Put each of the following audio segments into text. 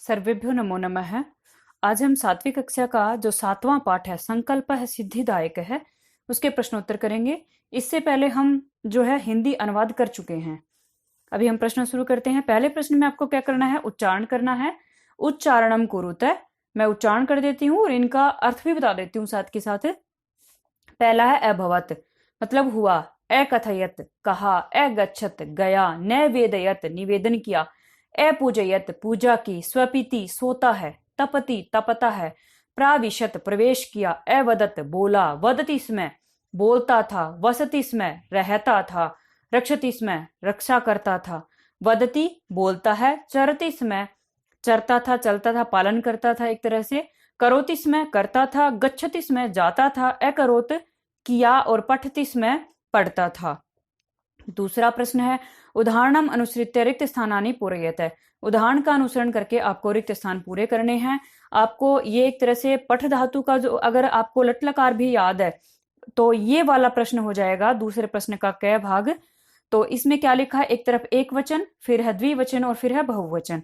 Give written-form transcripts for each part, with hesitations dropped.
सर्वेभ्यो नमो नमः। आज हम 7वीं कक्षा का जो 7वां पाठ है संकल्प है सिद्धिदायक है उसके प्रश्नोत्तर करेंगे। इससे पहले हम जो है हिंदी अनुवाद कर चुके हैं। अभी हम प्रश्न शुरू करते हैं। पहले प्रश्न में आपको क्या करना है, उच्चारण करना है। उच्चारणम कुरुते, मैं उच्चारण कर देती हूँ और इनका अर्थ भी बता देती हूँ साथ के साथ। पहला है अभवत, मतलब हुआ। अकथयत, कहा। अगच्छत, गया। नैवेदयत, निवेदन किया। अपूजयत, पूजा की। स्वपिति, सोता है। तपति, तपता है। प्राविशत, प्रवेश किया। अवदत, बोला। वदति स्म, बोलता था। वसति स्म, रहता था। रक्षति स्म, रक्षा करता था। वदति, बोलता है। चरति स्म, चरता था, चलता था, पालन करता था एक तरह से। करोति स्म, करता था। गच्छति स्म, जाता था। अकरोत, किया। और पठति स्म, पढ़ता था। दूसरा प्रश्न है उदाहरणम अनुसृत्य रिक्त स्थानानि पूरयत। उदाहरण का अनुसरण करके आपको रिक्त स्थान पूरे करने हैं। आपको ये एक तरह से पठ धातु का जो, अगर आपको लट लकार भी याद है तो ये वाला प्रश्न हो जाएगा दूसरे प्रश्न का क भाग। तो इसमें क्या लिखा है, एक तरफ एक वचन, फिर है द्विवचन और फिर है बहुवचन।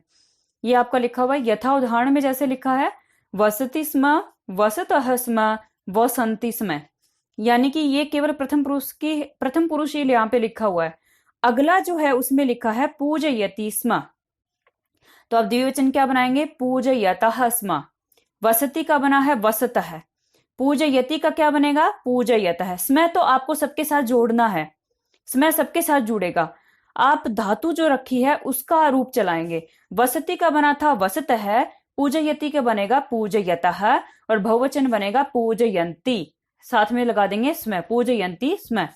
ये आपका लिखा हुआ है यथा उदाहरण में जैसे लिखा है वसति स्म, वसतः स्म, वसन्ति स्म। यानी कि ये केवल प्रथम पुरुष यहाँ पे लिखा हुआ है। अगला जो है उसमें लिखा है पूजयति स्म, तो अब द्विवचन क्या बनाएंगे, पूजयतः स्म। वसति का बना है वसतः, पूजयति का क्या बनेगा, पूजयतः। स्म तो आपको सबके साथ जोड़ना है, स्म सबके साथ जुड़ेगा। आप धातु जो रखी है उसका रूप चलाएंगे। वसति का बना था वसतः, पूजयति का बनेगा पूजयतः और बहुवचन बनेगा पूजयन्ति। साथ में लगा देंगे स्म, पूजयन्ति स्म।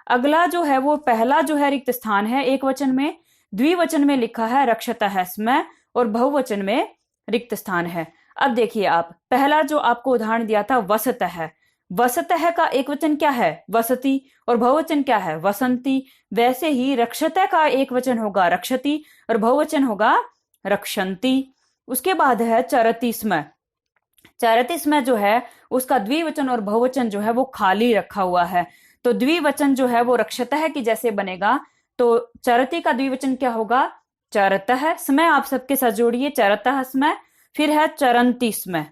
अगला जो है वो पहला जो है रिक्त स्थान है एक वचन में, द्विवचन में लिखा है रक्षतः स्म और बहुवचन में रिक्त स्थान है। अब देखिए आप, पहला जो आपको उदाहरण दिया था वसतः, वसतः का एक वचन क्या है, वसति, और बहुवचन क्या है, वसंती। वैसे ही रक्षतः का एक वचन होगा रक्षति और बहुवचन होगा रक्षन्ति। उसके बाद है चरति स्म। चरति स्म जो है उसका द्विवचन और बहुवचन जो है वो खाली रखा हुआ है। तो द्विवचन जो है वो रक्षतः की जैसे बनेगा, तो चरति का द्विवचन क्या होगा, चरतः स्म। आप सबके साथ जोड़िए, चरतः स्म। फिर है चरन्ति स्म।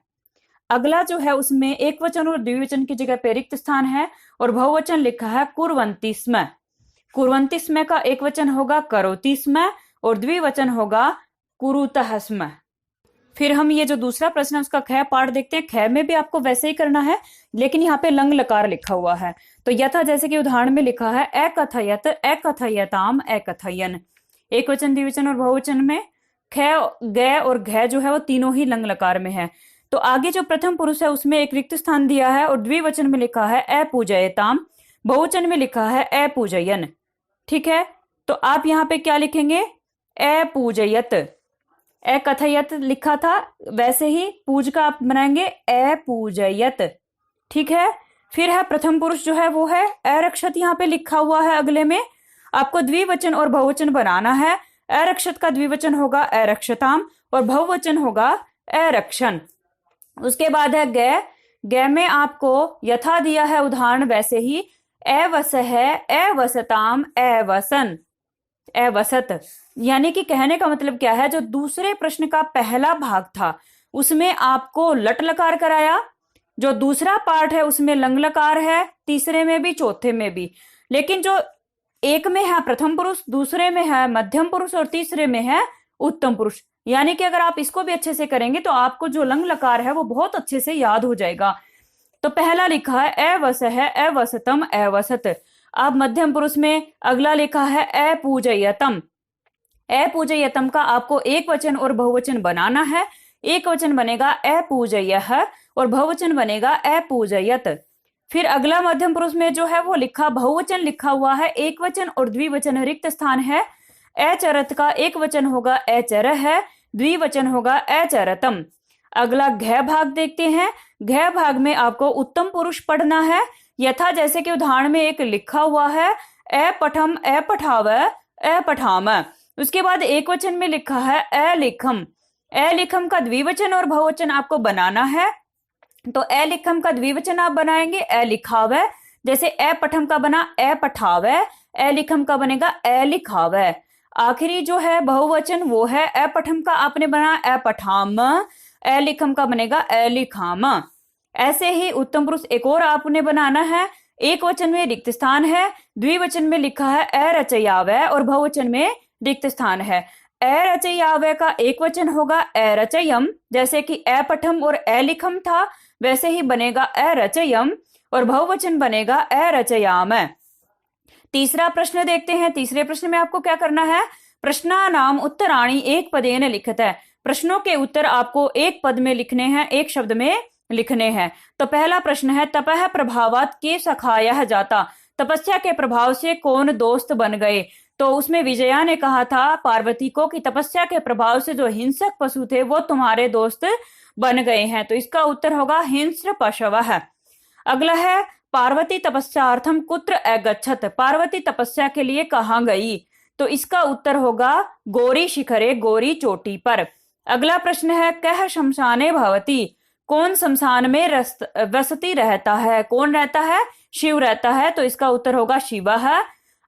अगला जो है उसमें एक वचन और द्विवचन की जगह पे रिक्त स्थान है और बहुवचन लिखा है कुर्वन्ति स्म। कुर्वन्ति स्म का एक वचन होगा करोति स्म और द्विवचन होगा कुरुतः स्म। फिर हम ये जो दूसरा प्रश्न है उसका ख पाठ देखते हैं। ख में भी आपको वैसे ही करना है, लेकिन यहाँ पे लंग लकार लिखा हुआ है। तो यथा जैसे कि उदाहरण में लिखा है अकथयत, अकथयताम, अकथयन। एक वचन, द्विवचन और बहुवचन में ख, ग और घ जो है वो तीनों ही लंग लकार में है। तो आगे जो प्रथम पुरुष है उसमें एक रिक्त स्थान दिया है और द्विवचन में लिखा है अपूजयताम, बहुवचन में लिखा है अपूजयन। ठीक है, तो आप यहाँ पे क्या लिखेंगे, अपूजयत। अकथयत लिखा था वैसे ही पूज का आप बनाएंगे अपूजयत। ठीक है, फिर है प्रथम पुरुष जो है वो है अरक्षत, यहाँ पे लिखा हुआ है। अगले में आपको द्विवचन और बहुवचन बनाना है। अरक्षत का द्विवचन होगा अरक्षताम और बहुवचन होगा अरक्षण। उसके बाद है ग। ग में आपको यथा दिया है उदाहरण वैसे ही अवसह, अवसताम, अवसन, अवसत। यानी कि कहने का मतलब क्या है, जो दूसरे प्रश्न का पहला भाग था उसमें आपको लट लकार कराया, जो दूसरा पार्ट है उसमें लंग लकार है, तीसरे में भी चौथे में भी। लेकिन जो एक में है प्रथम पुरुष, दूसरे में है मध्यम पुरुष और तीसरे में है उत्तम पुरुष। यानी कि अगर आप इसको भी अच्छे से करेंगे तो आपको जो लंग लकार है वो बहुत अच्छे से याद हो जाएगा। तो पहला लिखा है अवसह, अवसतम, अवसत। अब मध्यम पुरुष में अगला लिखा है अपूजयतम। अपूजयतम का आपको एक वचन और बहुवचन बनाना है। एक वचन बनेगा अपूजयः और बहुवचन बनेगा अपूजयत। फिर अगला मध्यम पुरुष में जो है वो लिखा बहुवचन लिखा हुआ है, एक वचन और द्विवचन रिक्त स्थान है। अचरत का एक वचन होगा अचरः, द्विवचन होगा अचरतम। अगला घ भाग देखते हैं। घ भाग में आपको उत्तम पुरुष पढ़ना है, यथा जैसे कि उदाहरण में एक लिखा हुआ है अपठम, अपठाव, अपठाम। उसके बाद एक वचन में लिखा है अलिखम। अलिखम का द्विवचन और बहुवचन आपको बनाना है। तो अलिखम का द्विवचन आप बनाएंगे अलिखाव, जैसे अपठम का बना अपठाव, अलिखम का बनेगा अलिखाव। आखिरी जो है बहुवचन वो है अपठम का, आपने बना अपठाम, अलिखम का बनेगा अलिखाम। ऐसे ही उत्तम पुरुष एक और आपने बनाना है। एक वचन में रिक्त स्थान है, द्विवचन में लिखा है अरचयावय और बहुवचन में रिक्त स्थान है। अरचयावय का एक वचन होगा अरचयम, जैसे कि अपठम और अलिखम था वैसे ही बनेगा अरचयम, और बहुवचन बनेगा अरचयाम। तीसरा प्रश्न देखते हैं। तीसरे प्रश्न में आपको क्या करना है, प्रश्नानाम उत्तराणि एक पदेन लिखित है। प्रश्नों के उत्तर आपको एक पद में लिखने हैं, एक शब्द में लिखने हैं। तो पहला प्रश्न है तपह प्रभावात के सखाया जाता, तपस्या के प्रभाव से कौन दोस्त बन गए। तो उसमें विजया ने कहा था पार्वती को कि तपस्या के प्रभाव से जो हिंसक पशु थे वो तुम्हारे दोस्त बन गए हैं। तो इसका उत्तर होगा हिंस्र पशवः। अगला है पार्वती तपस्यार्थम कुत्र अगच्छत, पार्वती तपस्या के लिए कहाँ गई। तो इसका उत्तर होगा गौरी शिखरे, गौरी चोटी पर। अगला प्रश्न है कह शमशाने भवती, कौन शमशान में वसती रहता है, कौन रहता है, शिव रहता है। तो इसका उत्तर होगा शिवः।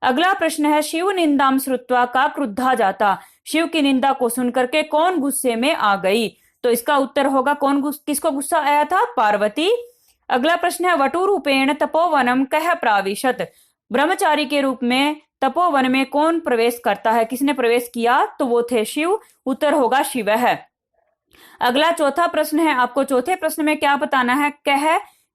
अगला प्रश्न है शिव निंदाम श्रुत्वा का क्रुद्धा जाता, शिव की निंदा को सुनकर के कौन गुस्से में आ गई। तो इसका उत्तर होगा किसको गुस्सा आया था, पार्वती। अगला प्रश्न है वटुरूपेण तपोवनम कह प्राविशत, ब्रह्मचारी के रूप में तपोवन में कौन प्रवेश करता है, किसने प्रवेश किया। तो वो थे शिव, उत्तर होगा शिवः। अगला चौथा प्रश्न है, आपको चौथे प्रश्न में क्या बताना है, कह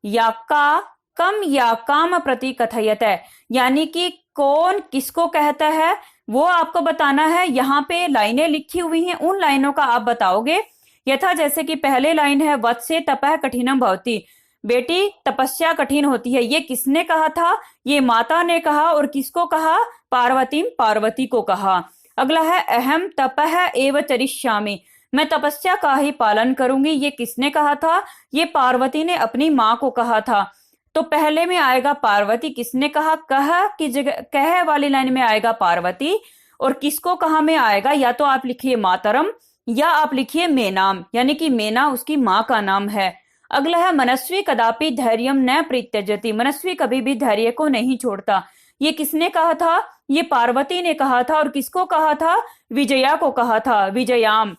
या का कम या काम प्रति कथयत है, यानी कि कौन किसको कहता है वो आपको बताना है। यहाँ पे लाइनें लिखी हुई हैं, उन लाइनों का आप बताओगे। यथा जैसे कि पहले लाइन है वत्से तपः कठिनम भवति, बेटी तपस्या कठिन होती है, ये किसने कहा था, ये माता ने कहा, और किसको कहा, पार्वती, पार्वती को कहा। अगला है अहम तपः एव चरिष्यामि, मैं तपस्या का ही पालन करूंगी, ये किसने कहा था, ये पार्वती ने अपनी माँ को कहा था। तो पहले में आएगा पार्वती, किसने कहा, कह की जगह कह वाली लाइन में आएगा पार्वती, और किसको कहा में आएगा, या तो आप लिखिए मातरम या आप लिखिए मेनाम, यानी कि मेना उसकी माँ का नाम है। अगला है मनस्वी कदापि धैर्यम न परित्यजति, मनस्वी कभी भी धैर्य को नहीं छोड़ता, ये किसने कहा था, ये पार्वती ने कहा था, और किसको कहा था, विजया को कहा था, विजयाम।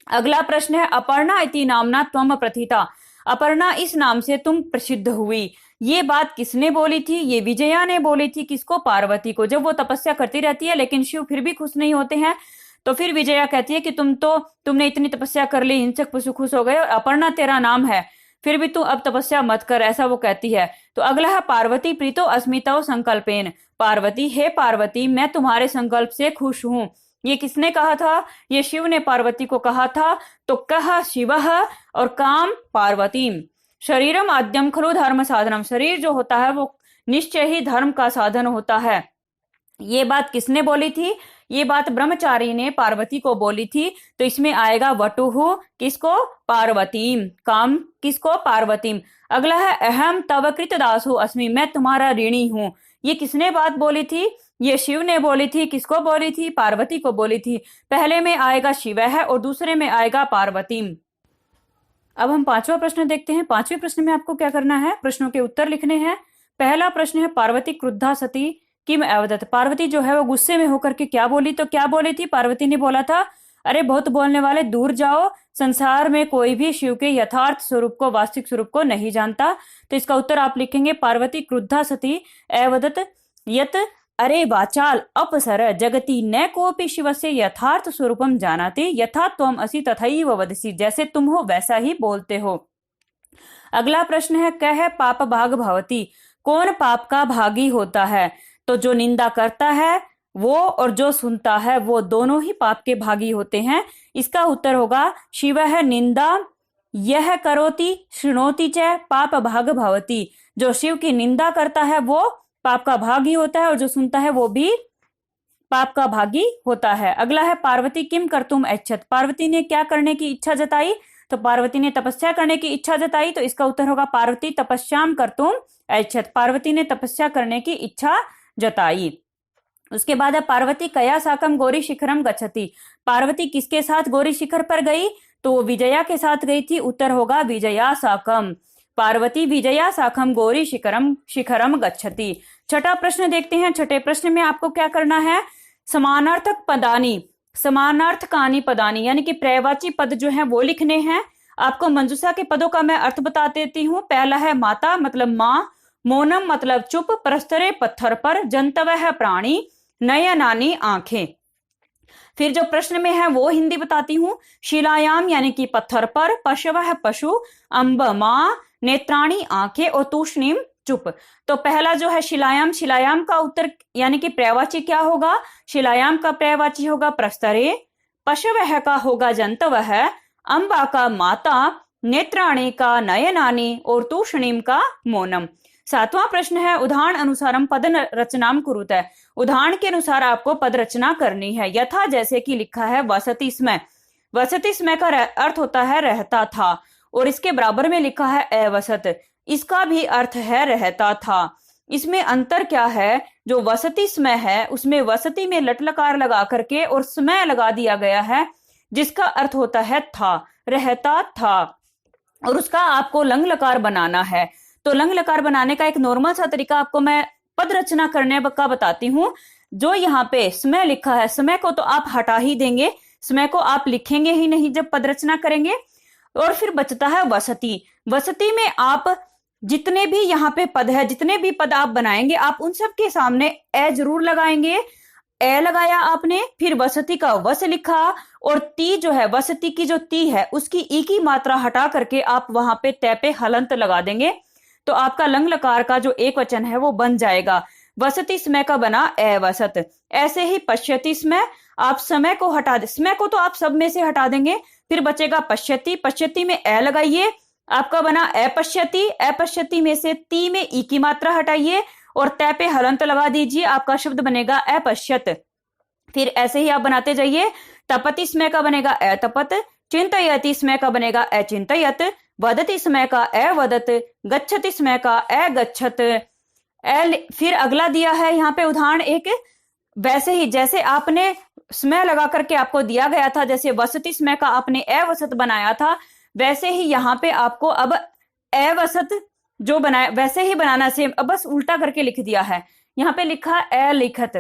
अगला प्रश्न है अपर्णा इति नामना त्वम प्रथिता, अपर्णा इस नाम से तुम प्रसिद्ध हुई, ये बात किसने बोली थी, ये विजया ने बोली थी, किसको, पार्वती को। जब वो तपस्या करती रहती है लेकिन शिव फिर भी खुश नहीं होते हैं, तो फिर विजया कहती है कि तुमने इतनी तपस्या कर ली, हिंसक पशु खुश हो गए, और अपर्णा तेरा नाम है, फिर भी तू अब तपस्या मत कर, ऐसा वो कहती है। तो अगला है पार्वती प्रीतो अस्मिता संकल्पेन, पार्वती हे पार्वती मैं तुम्हारे संकल्प से खुश हूं, ये किसने कहा था, ये शिव ने पार्वती को कहा था। तो कह शिवः और काम पार्वती। शरीरम आद्यम खलु धर्म साधनम, शरीर जो होता है वो निश्चय ही धर्म का साधन होता है, ये बात किसने बोली थी, ये बात ब्रह्मचारी ने पार्वती को बोली थी। तो इसमें आएगा वटुहु, किसको, पार्वतीम, काम किसको, पार्वतीम। अगला है अहम तव कृतदासु अस्मि, मैं तुम्हारा ऋणी हूं, ये किसने बात बोली थी, ये शिव ने बोली थी, किसको बोली थी, पार्वती को बोली थी। पहले में आएगा शिवः और दूसरे में आएगा पार्वतीम। अब हम पांचवा प्रश्न देखते हैं। पांचवें प्रश्न में आपको क्या करना है, प्रश्नों के उत्तर लिखने हैं। पहला प्रश्न है पार्वती क्रुद्धा सती किम अवदत, पार्वती जो है वो गुस्से में होकर के क्या बोली। तो क्या बोली थी, पार्वती ने बोला था अरे बहुत बोलने वाले दूर जाओ, संसार में कोई भी शिव के यथार्थ स्वरूप को, वास्तविक स्वरूप को नहीं जानता। तो इसका उत्तर आप लिखेंगे पार्वती क्रुद्धा सती अवदत यत अरे वाचाल अपसर जगति न कोपि शिवस्य यथार्थ स्वरूपम जानाति यथा त्वम असि तथैव वदसि, जैसे तुम हो वैसा ही बोलते हो। अगला प्रश्न है कह पाप भाग भवती, कौन पाप का भागी होता है। तो जो निंदा करता है वो और जो सुनता है वो दोनों ही पाप के भागी होते हैं। इसका उत्तर होगा शिवः निंदा यह करोति शृणोति च पाप भाग भवती, जो शिव की निंदा करता है वो पाप का भागी होता है और जो सुनता है वो भी पाप का भागी होता है। अगला है पार्वती किम कर्तुम ऐच्छत, पार्वती ने क्या करने की इच्छा जताई। तो पार्वती ने तपस्या करने की इच्छा जताई, तो इसका उत्तर होगा पार्वती तपस्याम कर्तुम ऐच्छत, पार्वती ने तपस्या करने की इच्छा जताई। उसके बाद है पार्वती कया साकम गौरी शिखरम गच्छति, पार्वती किसके साथ गौरी शिखर पर गई। तो वो विजया के साथ गई थी, उत्तर होगा विजया साकम, पार्वती विजया साकम गौरी शिखरम गच्छति। छठा प्रश्न देखते हैं। छठे प्रश्न में आपको क्या करना है, समानार्थक पदानी, समानार्थकानी पदानी यानी कि पर्यायवाची पद जो है वो लिखने हैं। आपको मंजूषा के पदों का मैं अर्थ बता देती हूँ। पहला है माता मतलब माँ, मौनम मतलब चुप, प्रस्तरे पत्थर पर, जंतव है प्राणी, नयनानी आंखें। फिर जो प्रश्न में है वो हिंदी बताती हूँ। शिलायाम यानी कि पत्थर पर, पशव है पशु, अम्ब माँ, नेत्राणी आंखें और तूष्णीम चुप। तो पहला जो है शिलायाम, शिलायाम का उत्तर यानी कि पर्यायवाची क्या होगा? शिलायाम का पर्यायवाची होगा प्रस्तरे, पशव का होगा जंतव है, अम्बा का माता, नेत्राणी का नयनानी और तूष्णीम का मौनम। सातवां प्रश्न है उदाहरण अनुसारम पद रचनाम कुरुतः। उदाहरण के अनुसार आपको पद रचना करनी है। यथा जैसे कि लिखा है वसति स्मः। वसति स्मः का अर्थ होता है रहता था, और इसके बराबर में लिखा है अवसत, इसका भी अर्थ है रहता था। इसमें अंतर क्या है? जो वसति स्मः है उसमें वसति में लट लकार लगा करके और स्मः लगा दिया गया है, जिसका अर्थ होता है था, रहता था, और उसका आपको लंग लकार बनाना है। तो लंग लकार बनाने का एक नॉर्मल सा तरीका आपको मैं पद रचना करने का बताती हूँ। जो यहाँ पे स्मः लिखा है, स्मः को तो आप हटा ही देंगे, स्मः को आप लिखेंगे ही नहीं जब पद रचना करेंगे। और फिर बचता है वसति। वसति में आप जितने भी यहाँ पे पद है, जितने भी पद आप बनाएंगे, आप उन सब के सामने ए जरूर लगाएंगे। ए लगाया आपने, फिर वसति का वस लिखा, और ती जो है वसति की जो ती है उसकी ई की मात्रा हटा करके आप वहां पे तय पे हलंत लगा देंगे, तो आपका लंग लकार का जो एक वचन है वो बन जाएगा। वसति स्मः का बना अवसत। ऐसे ही पश्यति स्मः, आप समय को हटा दे, स्मः को तो आप सब में से हटा देंगे, फिर बचेगा पश्यति। पश्यति में ए लगाइए, आपका बना अपश्यति। अपश्यति में से ती में ई की मात्रा हटाइए और तय पे हलंत लगा दीजिए, आपका शब्द बनेगा अपश्यत। फिर ऐसे ही आप बनाते जाइए। तपति स्मः का बनेगा अतपत, चिंतयति स्मः का बनेगा अचिंतयत, वदति स्मः का अवदत, गच्छति स्मः का अगच्छत। फिर अगला दिया है यहाँ पे उदाहरण एक, वैसे ही जैसे आपने स्मः लगा करके आपको दिया गया था, जैसे वसति स्मः का आपने अवसत बनाया था, वैसे ही यहाँ पे आपको अब अवसत जो बनाया वैसे ही बनाना, सेम, अब बस उल्टा करके लिख दिया है। यहाँ पे लिखा अलिखत,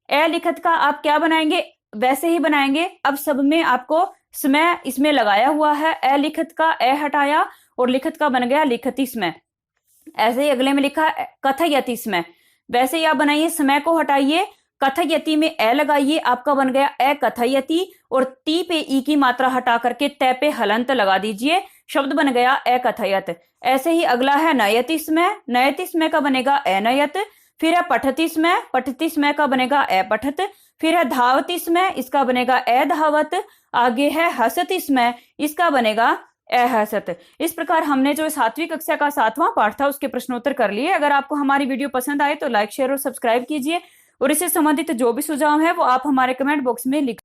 अलिखत का आप क्या बनाएंगे? वैसे ही बनाएंगे। अब सब में आपको स्मः इसमें लगाया हुआ है, अलिखत का अ हटाया और लिखत का बन गया लिखति स्मः। ऐसे ही अगले में लिखा कथयति स्मः, वैसे ही आप बनाइए, स्मः को हटाइए, कथयति में अ लगाइए, आपका बन गया अकथयति, और ती पे ई की मात्रा हटा करके तय पे हलंत लगा दीजिए, शब्द बन गया अकथयत। ऐसे ही अगला है नयति स्मः, नयति स्मः का बनेगा अनयत। फिर है पठति स्मः, पठति स्मः का बनेगा अपठत। फिर है धावति स्मः, इसका बनेगा अधावत। आगे है हसति स्मः, इसका बनेगा अहसत। इस प्रकार हमने जो 7वीं कक्षा का 7वां पाठ था उसके प्रश्नोत्तर कर लिए। अगर आपको हमारी वीडियो पसंद आए तो लाइक, शेयर और सब्सक्राइब कीजिए, और इससे संबंधित जो भी सुझाव है वो आप हमारे कमेंट बॉक्स में लिख